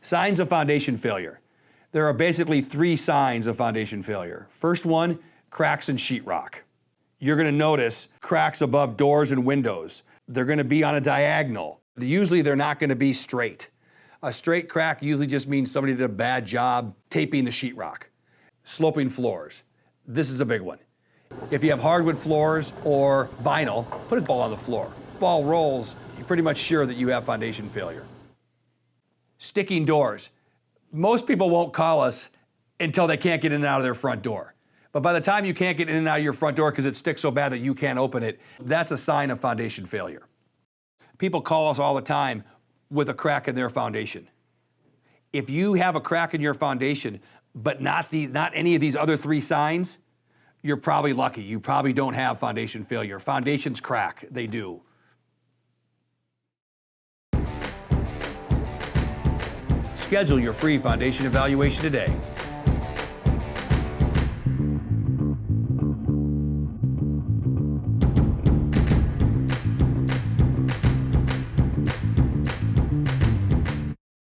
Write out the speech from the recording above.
Signs of foundation failure. There are basically 3 signs of foundation failure. First one, cracks in sheetrock. You're gonna notice cracks above doors and windows. They're gonna be on a diagonal. Usually they're not gonna be straight. A straight crack usually just means somebody did a bad job taping the sheetrock. Sloping floors. This is a big one. If you have hardwood floors or vinyl, put a ball on the floor. Ball rolls, you're pretty much sure that you have foundation failure. Sticking doors. Most people won't call us until they can't get in and out of their front door. But by the time you can't get in and out of your front door because it sticks so bad that you can't open it, that's a sign of foundation failure. People call us all the time with a crack in their foundation. If you have a crack in your foundation, but not any of these other 3 signs, you're probably lucky. You probably don't have foundation failure. Foundations crack, they do. Schedule your free foundation evaluation today.